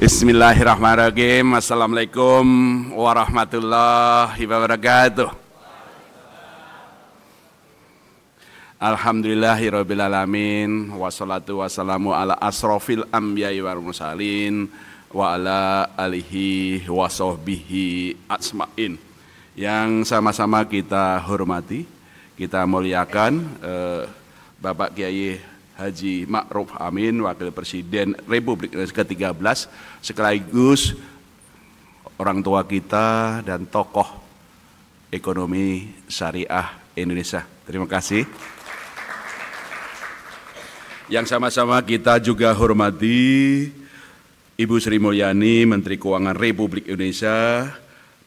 Bismillahirrahmanirrahim. Assalamualaikum warahmatullahi wabarakatuh. Alhamdulillahirrabbilalamin. Wassalatu wassalamu ala asrofil anbiya'i wal mursalin wa ala alihi wa sahbihi ajmain. Yang sama-sama kita hormati, kita muliakan Bapak Kiai Haji Ma'ruf Amin, Wakil Presiden Republik Indonesia ke-13, sekaligus orang tua kita dan tokoh ekonomi syariah Indonesia. Terima kasih. Yang sama-sama kita juga hormati Ibu Sri Mulyani, Menteri Keuangan Republik Indonesia,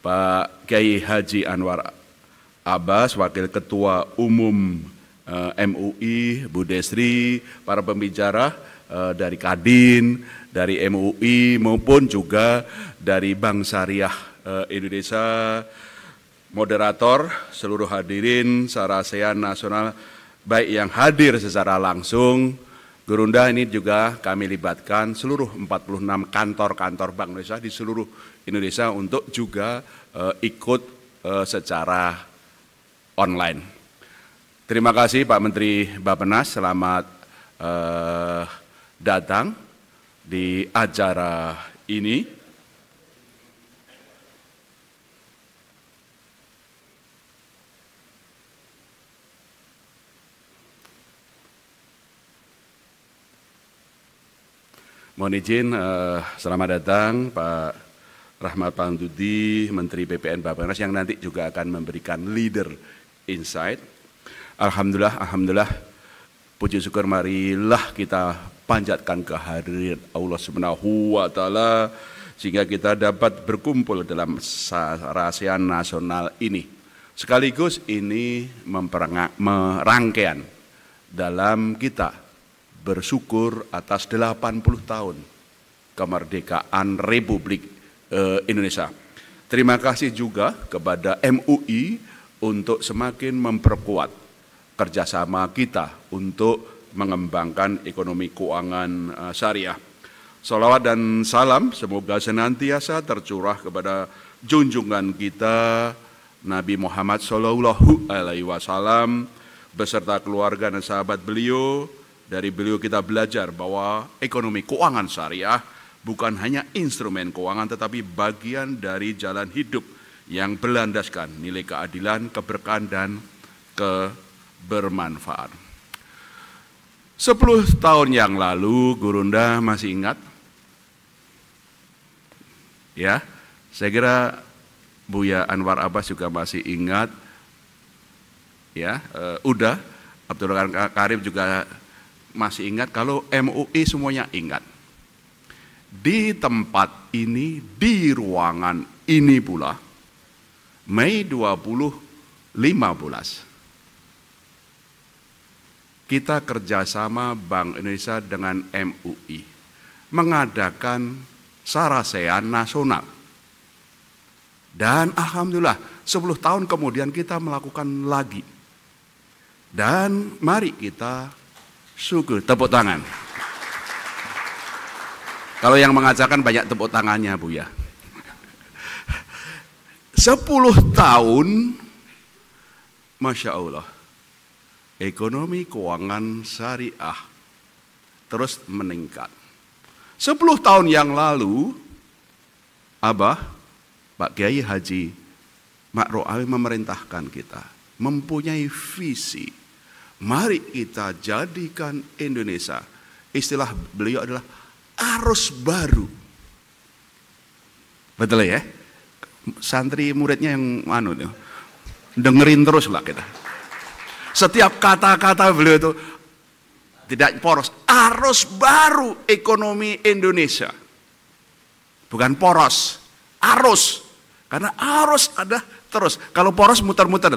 Pak Kiai Haji Anwar Abbas, Wakil Ketua Umum MUI, Bu Desri, para pembicara dari Kadin, dari MUI maupun juga dari Bank Syariah Indonesia, moderator, seluruh hadirin Sarasean Nasional, baik yang hadir secara langsung, Gurunda ini juga kami libatkan seluruh 46 kantor-kantor Bank Indonesia di seluruh Indonesia untuk juga ikut secara online. Terima kasih Pak Menteri Bappenas, selamat datang di acara ini. Mohon izin, selamat datang Pak Rahmat Pambudi, Menteri BPN Bappenas yang nanti juga akan memberikan leader insight. Alhamdulillah, puji syukur marilah kita panjatkan kehadiran Allah Subhanahu wa Ta'ala sehingga kita dapat berkumpul dalam Sarasean Nasional ini. Sekaligus ini merangkaian dalam kita bersyukur atas 80 tahun kemerdekaan Republik Indonesia. Terima kasih juga kepada MUI untuk semakin memperkuat kerjasama kita untuk mengembangkan ekonomi keuangan syariah. Salawat dan salam semoga senantiasa tercurah kepada junjungan kita Nabi Muhammad Sallallahu Alaihi Wasallam beserta keluarga dan sahabat beliau. Dari beliau kita belajar bahwa ekonomi keuangan syariah bukan hanya instrumen keuangan tetapi bagian dari jalan hidup yang berlandaskan nilai keadilan, keberkahan dan bermanfaat. 10 tahun yang lalu, Gurunda masih ingat? Ya, saya kira Buya Anwar Abbas juga masih ingat. Ya, Abdul Karim juga masih ingat. Kalau MUI semuanya ingat. Di tempat ini, di ruangan ini pula, Mei 2015. Kita kerjasama Bank Indonesia dengan MUI mengadakan Sarasean Nasional. Dan alhamdulillah 10 tahun kemudian kita melakukan lagi. Dan mari kita syukur, tepuk tangan. Kalau yang mengajarkan banyak tepuk tangannya Bu ya. 10 tahun, Masya Allah. Ekonomi keuangan syariah terus meningkat. 10 tahun yang lalu, Pak Kiai Haji Ma'ruf Amin memerintahkan kita mempunyai visi. Mari kita jadikan Indonesia, istilah beliau adalah arus baru. Betul ya? Santri muridnya yang dengerin terus lah kita. Setiap kata-kata beliau itu tidak poros. Arus baru ekonomi Indonesia. Bukan poros, arus. Karena arus ada terus. Kalau poros muter-muter.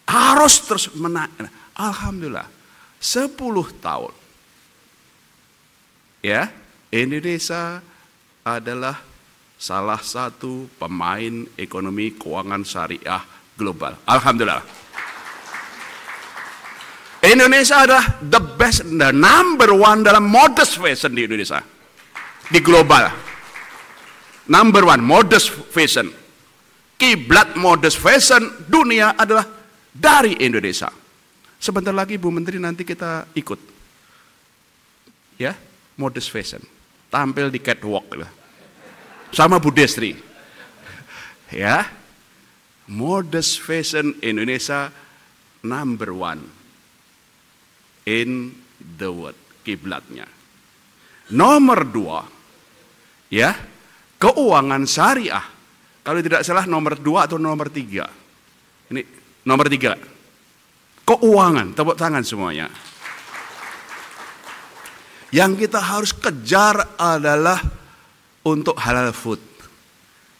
Arus terus menaik. Alhamdulillah. 10 tahun. Ya, Indonesia adalah salah satu pemain ekonomi keuangan syariah global. Alhamdulillah. Indonesia adalah the best, the number one dalam modest fashion di Indonesia. di global. Number one, modest fashion. Kiblat modest fashion dunia adalah dari Indonesia. Sebentar lagi Bu Menteri nanti kita ikut. Ya, modest fashion. Tampil di catwalk sama Bu Destri. Ya. Modest fashion Indonesia number one in the world, kiblatnya. Nomor dua, ya, keuangan syariah. Kalau tidak salah nomor 2 atau nomor 3. Ini nomor 3. Keuangan, tepuk tangan semuanya. Yang kita harus kejar adalah untuk halal food.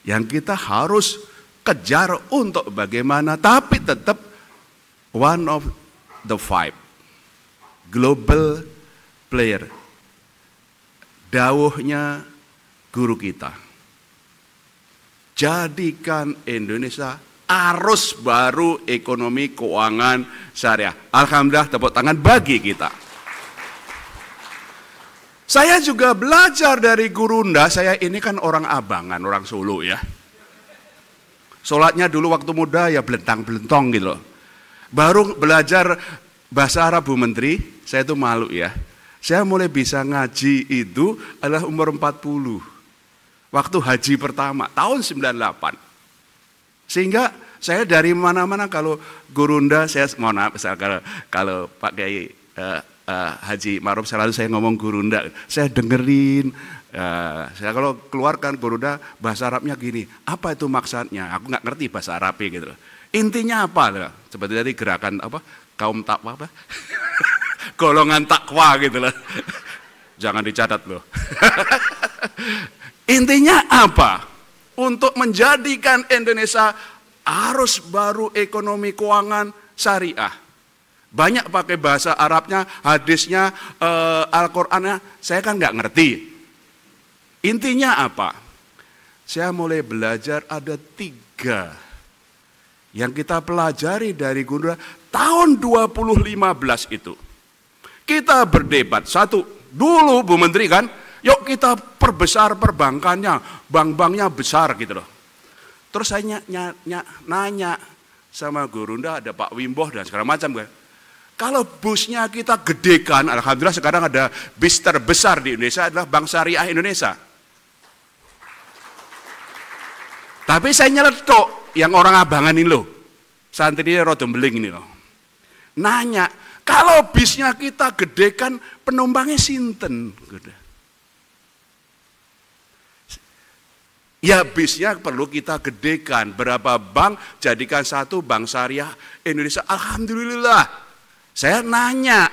Yang kita harus kejar untuk bagaimana, tapi tetap one of the 5 global player. Dawuhnya guru kita, jadikan Indonesia arus baru ekonomi keuangan syariah. Alhamdulillah, tepuk tangan bagi kita. Saya juga belajar dari Gurunda. Saya ini kan orang Abangan, orang Solo ya. Sholatnya dulu waktu muda ya belentang-belentong gitu loh. Baru belajar bahasa Arab Bu Menteri, saya tuh malu ya. Saya mulai bisa ngaji itu adalah umur 40. Waktu haji pertama, tahun 98. Sehingga saya dari mana-mana kalau Gurunda, saya mohon maaf, kalau Pak Kiai Haji Ma'ruf selalu saya ngomong Gurunda. Saya dengerin, saya kalau keluarkan Gurunda, bahasa Arabnya gini, apa itu maksudnya? Aku nggak ngerti bahasa Arabnya gitu. Intinya apa? Seperti dari gerakan apa? Kaum takwa apa? Golongan takwa gitu loh. Jangan dicatat loh. Intinya apa? Untuk menjadikan Indonesia arus baru ekonomi keuangan syariah. Banyak pakai bahasa Arabnya, hadisnya, Al-Qur'annya, saya kan nggak ngerti. Intinya apa? Saya mulai belajar ada 3 yang kita pelajari dari Gurunda tahun 2015 itu. Kita berdebat, satu, dulu Bu Menteri kan, yuk kita perbesar perbankannya, bank-banknya besar gitu loh. Terus saya nanya sama Gurunda, ada Pak Wimbo dan segala macam kan. Kalau busnya kita gedekan, alhamdulillah sekarang ada bis terbesar di Indonesia adalah Bank Syariah Indonesia. Tapi saya nyeletuk yang orang Abangan ini loh, santrinya rodo beling ini loh. Nanya, kalau bisnya kita gedekan, penumpangnya sinten? Ya bisnya perlu kita gedekan. Berapa bank, jadikan satu Bank Syariah Indonesia. Alhamdulillah. Saya nanya,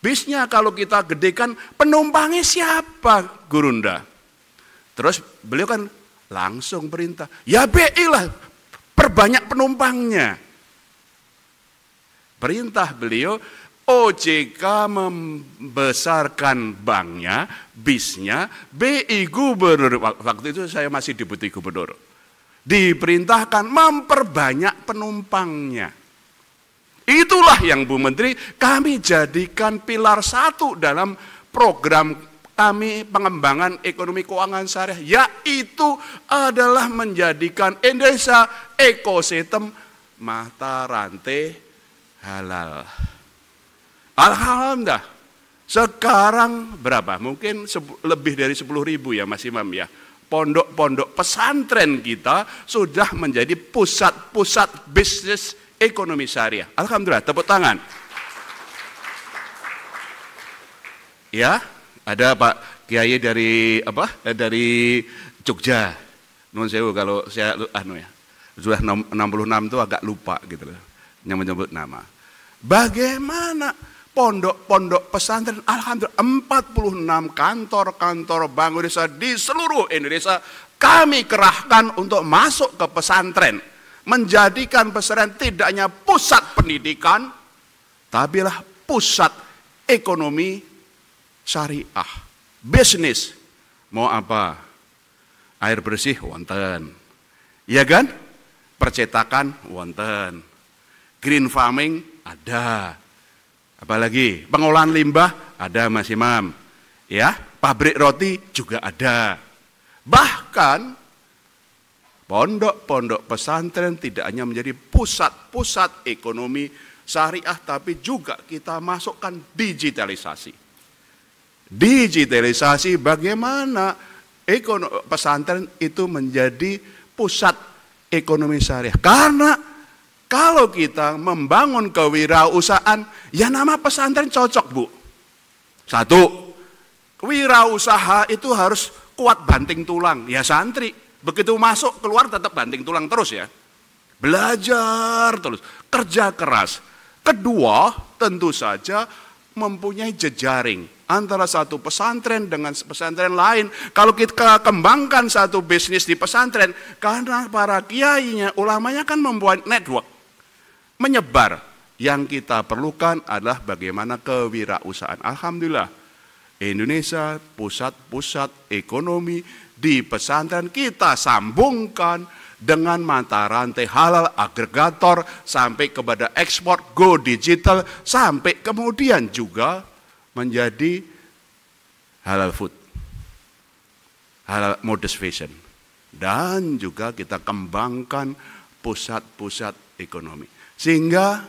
bisnya kalau kita gedekan, penumpangnya siapa Gurunda? Terus beliau kan langsung perintah, ya BI lah, perbanyak penumpangnya. Perintah beliau, OJK membesarkan banknya, bisnya, BI gubernur, waktu itu saya masih deputi gubernur, diperintahkan memperbanyak penumpangnya. Itulah yang Bu Menteri kami jadikan pilar 1 dalam program kami pengembangan ekonomi keuangan syariah, yaitu adalah menjadikan Indonesia ekosistem mata rantai halal. Alhamdulillah, sekarang berapa? Mungkin lebih dari 10.000 ya Mas Imam ya. Pondok-pondok pesantren kita sudah menjadi pusat-pusat bisnis ekonomi syariah. Alhamdulillah, tepuk tangan. Ya, ada Pak Kiai dari apa? Dari Jogja. Nun sewu kalau saya ya. Sudah 66 itu agak lupa gitu loh. Yang menyebut nama. Bagaimana pondok-pondok pesantren, alhamdulillah 46 kantor-kantor Bank Indonesia di seluruh Indonesia kami kerahkan untuk masuk ke pesantren. Menjadikan pesantren tidak hanya pusat pendidikan, tapi lah pusat ekonomi syariah. Bisnis, mau apa? Air bersih, wonten. Iya kan? Percetakan, wonten. Green farming, ada. Apalagi pengolahan limbah ada Mas Imam. Ya, pabrik roti juga ada. Bahkan pondok-pondok pesantren tidak hanya menjadi pusat-pusat ekonomi syariah, tapi juga kita masukkan digitalisasi. Digitalisasi bagaimana pesantren itu menjadi pusat ekonomi syariah. Karena kalau kita membangun kewirausahaan, ya nama pesantren cocok, Bu. Satu, wirausaha itu harus kuat banting tulang, ya santri. Begitu masuk, keluar tetap banting tulang terus ya. Belajar terus, kerja keras. Kedua, tentu saja mempunyai jejaring antara satu pesantren dengan pesantren lain. Kalau kita kembangkan satu bisnis di pesantren, karena para kiainya, ulamanya kan membuat network, menyebar. Yang kita perlukan adalah bagaimana kewirausahaan. Alhamdulillah, Indonesia pusat-pusat ekonomi di pesantren kita sambungkan dengan mata rantai halal, agregator, sampai kepada ekspor, go digital, sampai kemudian juga menjadi halal food, halal modest fashion. Dan juga kita kembangkan pusat-pusat ekonomi. Sehingga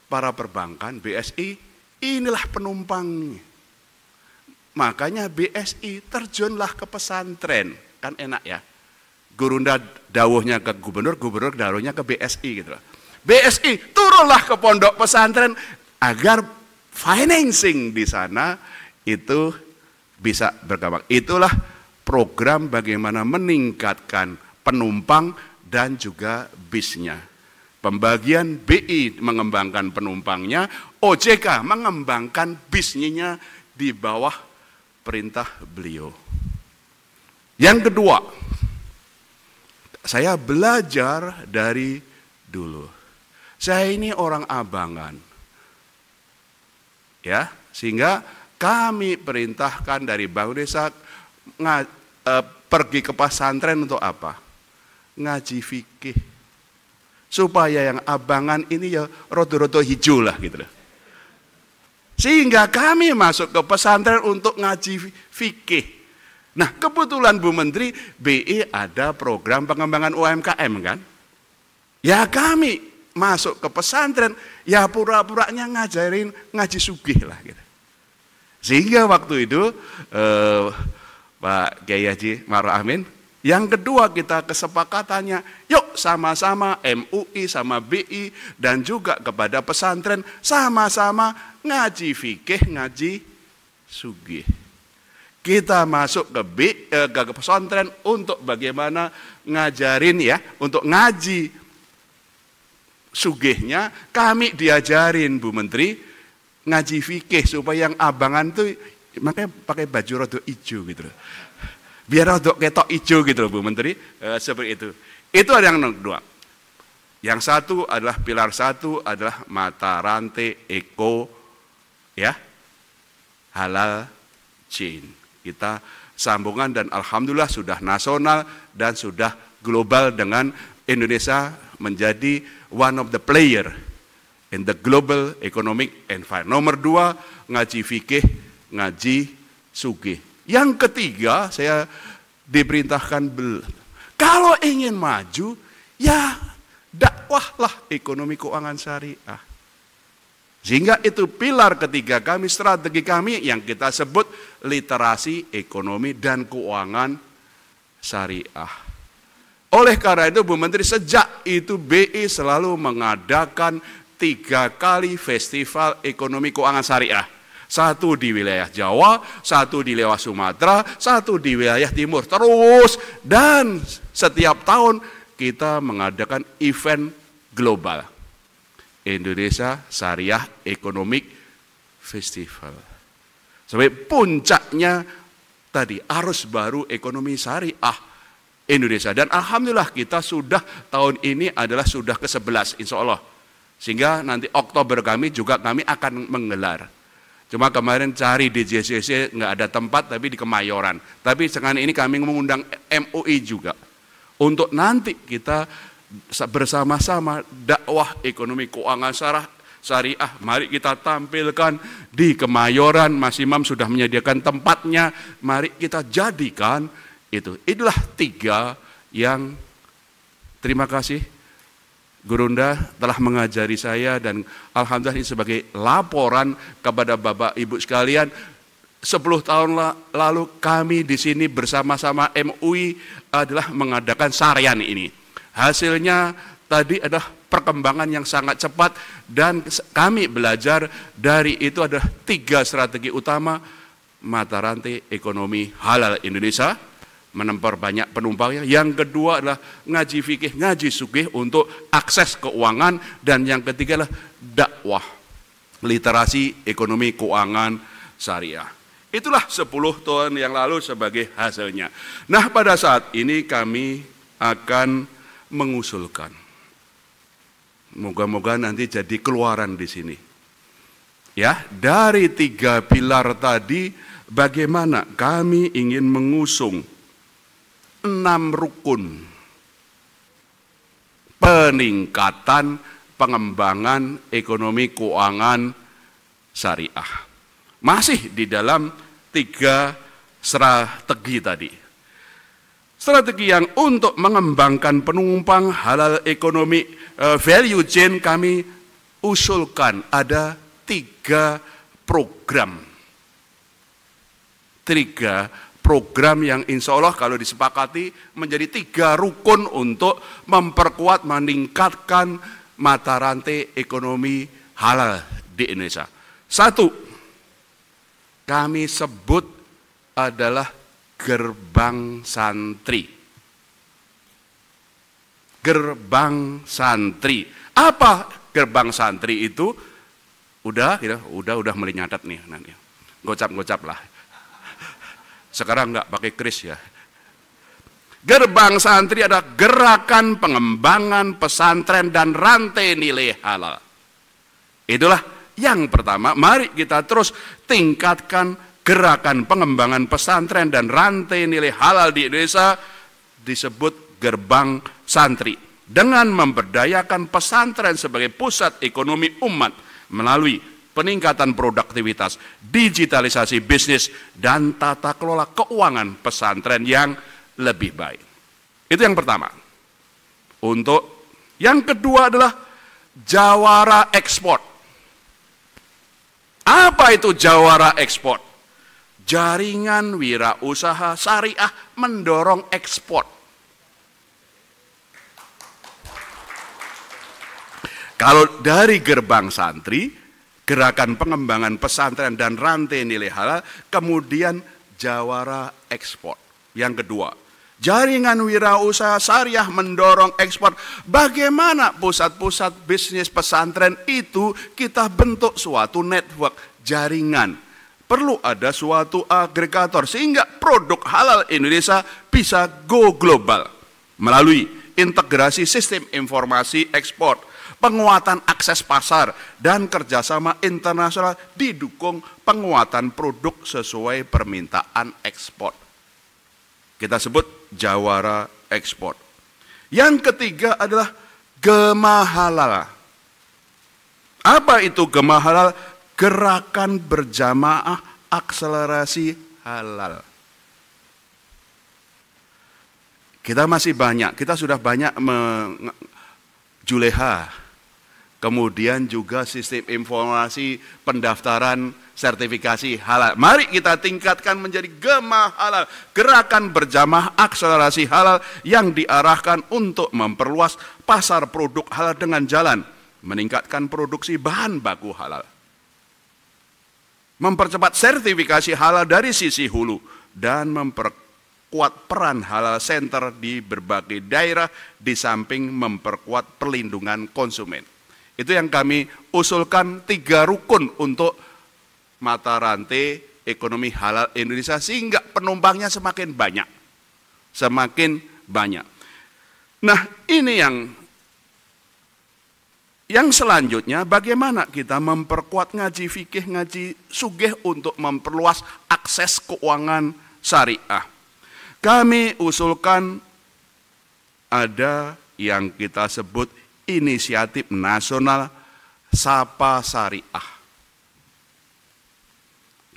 para perbankan, BSI, inilah penumpangnya. Makanya BSI terjunlah ke pesantren, kan enak ya. Gurunda dawuhnya ke gubernur, gubernur dawuhnya ke BSI gitu. BSI turunlah ke pondok pesantren agar financing di sana itu bisa berkembang. Itulah program bagaimana meningkatkan penumpang dan juga bisnya. Pembagian BI mengembangkan penumpangnya, OJK mengembangkan bisnya di bawah perintah beliau. Yang kedua, saya belajar dari dulu. Saya ini orang Abangan. Ya, sehingga kami perintahkan dari Bank Desa pergi ke pesantren untuk apa? Ngaji fikih. Supaya yang Abangan ini ya rodo-rodo hijau lah gitu loh. Sehingga kami masuk ke pesantren untuk ngaji fikih. Nah, kebetulan Bu Menteri, BI ada program pengembangan UMKM kan? Ya kami masuk ke pesantren, ya pura-puranya ngajarin ngaji sugih lah gitu. Sehingga waktu itu Pak Kiai Haji Ma'ruf Amin, yang kedua kita kesepakatannya, yuk sama-sama MUI sama BI dan juga kepada pesantren sama-sama ngaji fikih, ngaji sugih. Kita masuk ke pesantren untuk bagaimana ngajarin ya, untuk ngaji sugihnya kami diajarin Bu Menteri ngaji fikih supaya yang Abangan tuh makanya pakai baju rada hijau gitu loh. Biar rada ketok hijau gitu loh Bu Menteri, seperti itu. Itu ada yang kedua. Yang satu adalah pilar satu adalah mata rantai eko ya halal chain. Kita sambungan dan alhamdulillah sudah nasional dan sudah global dengan Indonesia menjadi one of the player in the global economic environment. Nomor dua, ngaji fikih, ngaji sugih. Yang ketiga, saya diperintahkan kalau ingin maju, ya dakwahlah ekonomi keuangan syariah. Sehingga itu pilar ketiga kami, strategi kami yang kita sebut literasi ekonomi dan keuangan syariah. Oleh karena itu Bu Menteri, sejak itu BI selalu mengadakan 3 kali festival ekonomi keuangan syariah. Satu di wilayah Jawa, satu di wilayah Sumatera, satu di wilayah Timur. Terus, dan setiap tahun kita mengadakan event global. Indonesia Syariah Economic Festival. Sampai puncaknya tadi, arus baru ekonomi syariah Indonesia. Dan alhamdulillah kita sudah tahun ini adalah sudah ke-11 insya Allah. Sehingga nanti Oktober kami akan menggelar. Cuma kemarin cari di JCC nggak ada tempat, tapi di Kemayoran. Tapi sekarang ini kami mengundang MUI juga. Untuk nanti kita bersama-sama dakwah ekonomi keuangan syariah syariah, mari kita tampilkan di Kemayoran. Mas Imam sudah menyediakan tempatnya, mari kita jadikan itu. Itulah 3 yang, terima kasih Gurunda telah mengajari saya, dan alhamdulillah ini sebagai laporan kepada Bapak Ibu sekalian. 10 tahun lalu kami di sini bersama-sama MUI adalah mengadakan Sarian ini. Hasilnya tadi adalah perkembangan yang sangat cepat, dan kami belajar dari itu ada 3 strategi utama: mata rantai ekonomi halal Indonesia, memperbanyak penumpangnya. Yang kedua adalah ngaji fikih, ngaji sugih untuk akses keuangan. Dan yang ketiga adalah dakwah, literasi ekonomi keuangan syariah. Itulah 10 tahun yang lalu sebagai hasilnya. Nah, pada saat ini kami akan mengusulkan, moga-moga nanti jadi keluaran di sini. Ya, dari 3 pilar tadi, bagaimana kami ingin mengusung 6 rukun peningkatan pengembangan ekonomi keuangan syariah. Masih di dalam 3 strategi tadi. Strategi yang untuk mengembangkan penumpang halal ekonomi value chain, kami usulkan ada 3 program. 3 program yang insya Allah kalau disepakati menjadi 3 rukun untuk memperkuat, meningkatkan mata rantai ekonomi halal di Indonesia. 1, kami sebut adalah gerbang santri. Gerbang santri. Apa gerbang santri itu? Udah mulai nyatet nih nanti. Gocap-gocap lah. Sekarang enggak pakai kris ya. Gerbang santri adalah gerakan pengembangan pesantren dan rantai nilai halal. Itulah yang pertama. Mari kita terus tingkatkan gerakan pengembangan pesantren dan rantai nilai halal di Indonesia, disebut gerbang santri, dengan memberdayakan pesantren sebagai pusat ekonomi umat melalui peningkatan produktivitas, digitalisasi bisnis, dan tata kelola keuangan pesantren yang lebih baik. Itu yang pertama. Untuk yang kedua adalah jawara ekspor. Apa itu jawara ekspor? Jaringan wirausaha syariah mendorong ekspor. Kalau dari gerbang santri, gerakan pengembangan pesantren dan rantai nilai halal, kemudian jawara ekspor. Yang kedua, jaringan wirausaha syariah mendorong ekspor. Bagaimana pusat-pusat bisnis pesantren itu kita bentuk suatu network, jaringan. Perlu ada suatu agregator sehingga produk halal Indonesia bisa go global melalui integrasi sistem informasi ekspor, penguatan akses pasar, dan kerjasama internasional didukung penguatan produk sesuai permintaan ekspor. Kita sebut jawara ekspor. Yang ketiga adalah gema halal. Apa itu gema halal? Gerakan berjamaah akselerasi halal. Kita masih banyak, kita sudah banyak Juleha, kemudian juga sistem informasi pendaftaran sertifikasi halal. Mari kita tingkatkan menjadi gema halal, gerakan berjamaah akselerasi halal yang diarahkan untuk memperluas pasar produk halal dengan jalan meningkatkan produksi bahan baku halal, mempercepat sertifikasi halal dari sisi hulu, dan memperkuat peran halal center di berbagai daerah di samping memperkuat perlindungan konsumen. Itu yang kami usulkan 3 rukun untuk mata rantai ekonomi halal Indonesia sehingga penumpangnya semakin banyak. Semakin banyak. Nah, ini yang selanjutnya, bagaimana kita memperkuat ngaji fikih, ngaji sugih untuk memperluas akses keuangan syariah. Kami usulkan ada yang kita sebut inisiatif nasional Sapa Syariah.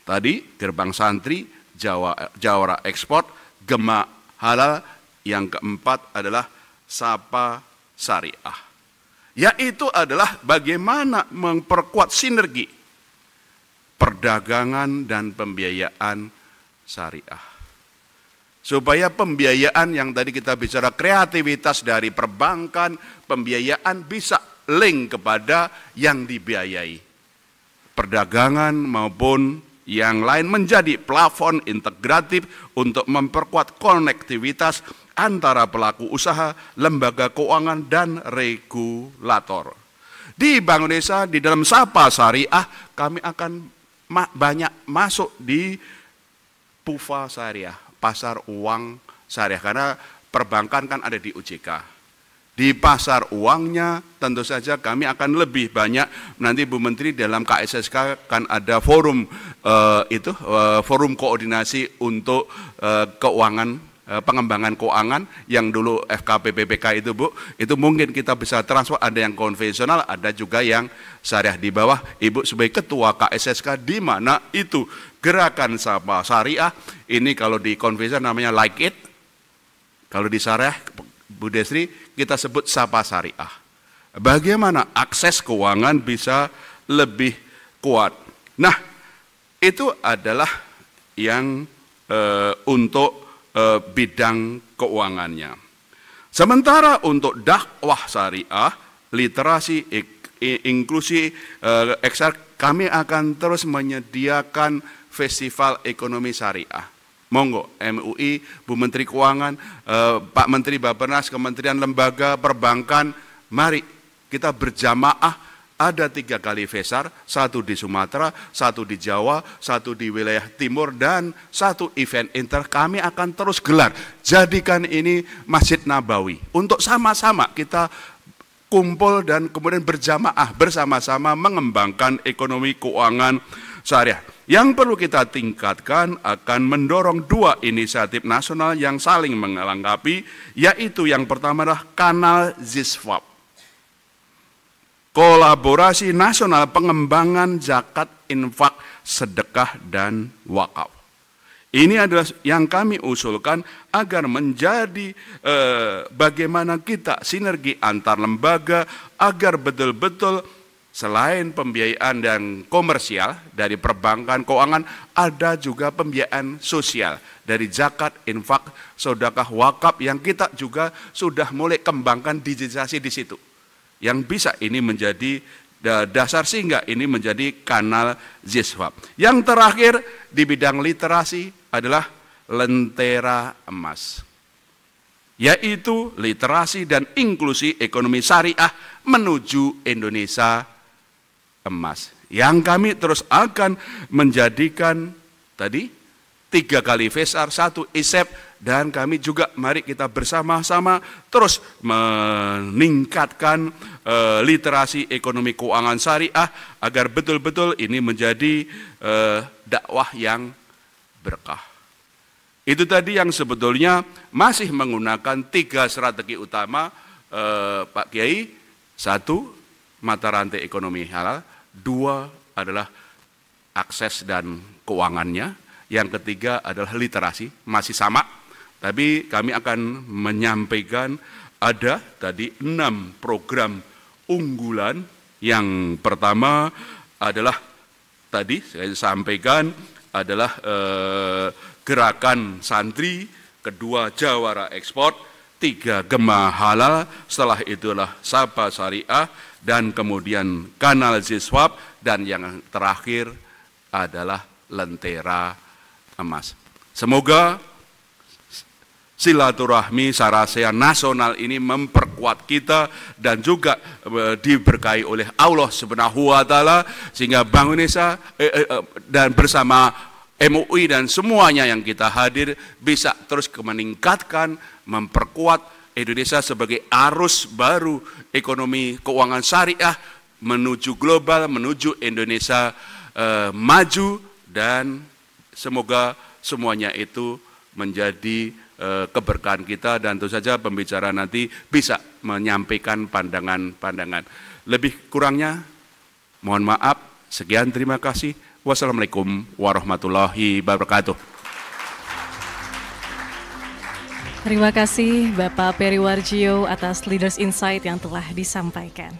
Tadi gerbang santri, jawara ekspor, Gema halal. Yang keempat adalah Sapa Syariah. Yaitu adalah bagaimana memperkuat sinergi perdagangan dan pembiayaan syariah. Supaya pembiayaan yang tadi kita bicara kreativitas dari perbankan, pembiayaan bisa link kepada yang dibiayai. Perdagangan maupun yang lain menjadi plafon integratif untuk memperkuat konektivitas antara pelaku usaha, lembaga keuangan, dan regulator. Di Bank Indonesia, di dalam Sapa Syariah, kami akan banyak masuk di PUFA Syariah, pasar uang syariah, karena perbankan kan ada di OJK. Di pasar uangnya tentu saja kami akan lebih banyak, nanti Bu Menteri dalam KSSK kan ada forum forum koordinasi untuk keuangan, pengembangan keuangan yang dulu FKPPPK itu Bu, itu mungkin kita bisa transfer, ada yang konvensional, ada juga yang syariah di bawah Ibu sebagai ketua KSSK, di mana itu gerakan Sapa Syariah, ini kalau di konvensional namanya Like It, kalau di syariah Bu Desri kita sebut Sapa Syariah. Bagaimana akses keuangan bisa lebih kuat. Nah, itu adalah yang untuk bidang keuangannya. Sementara untuk dakwah syariah, literasi, inklusi, kami akan terus menyediakan festival ekonomi syariah. Monggo, MUI, Bu Menteri Keuangan, Pak Menteri Bappenas, Kementerian Lembaga, Perbankan, mari kita berjamaah, ada 3 kali FESAR, 1 di Sumatera, 1 di Jawa, 1 di wilayah timur, dan 1 event inter kami akan terus gelar. Jadikan ini Masjid Nabawi, untuk sama-sama kita kumpul dan kemudian berjamaah, bersama-sama mengembangkan ekonomi keuangan syariah. Yang perlu kita tingkatkan akan mendorong 2 inisiatif nasional yang saling melengkapi, yaitu yang pertama adalah kanal ZISWAP. Kolaborasi nasional pengembangan zakat, infak, sedekah, dan wakaf. Ini adalah yang kami usulkan agar menjadi bagaimana kita sinergi antar lembaga agar betul-betul selain pembiayaan dan komersial dari perbankan keuangan, ada juga pembiayaan sosial dari zakat, infak, sedekah, wakaf yang kita juga sudah mulai kembangkan digitalisasi di situ. Yang bisa ini menjadi dasar sehingga ini menjadi kanal ZISWAP. Yang terakhir di bidang literasi adalah Lentera Emas, yaitu literasi dan inklusi ekonomi syariah menuju Indonesia emas, yang kami terus akan menjadikan tadi 3 kali FESAR, 1 ISEP, dan kami juga mari kita bersama-sama terus meningkatkan literasi ekonomi keuangan syariah agar betul-betul ini menjadi dakwah yang berkah. Itu tadi yang sebetulnya masih menggunakan 3 strategi utama Pak Kiai. 1, mata rantai ekonomi halal. 2 adalah akses dan keuangannya. Yang ketiga adalah literasi, masih sama. Tapi kami akan menyampaikan ada tadi 6 program unggulan. Yang pertama adalah tadi saya sampaikan adalah gerakan santri, kedua jawara ekspor, 3 Gema halal, setelah itulah Sapa Syariah, dan kemudian kanal ZISWAP, dan yang terakhir adalah Lentera Emas. Semoga silaturahmi sarasya nasional ini memperkuat kita dan juga diberkahi oleh Allah Subhanahu wa taala sehingga Bank Indonesia dan bersama MUI dan semuanya yang kita hadir bisa terus meningkatkan, memperkuat Indonesia sebagai arus baru ekonomi keuangan syariah menuju global, menuju Indonesia maju, dan semoga semuanya itu menjadi keberkahan kita, dan tentu saja pembicara nanti bisa menyampaikan pandangan-pandangan. Lebih kurangnya Mohon maaf, sekian terima kasih. Wassalamualaikum warahmatullahi wabarakatuh. Terima kasih Bapak Periwarjio atas Leaders Insight yang telah disampaikan.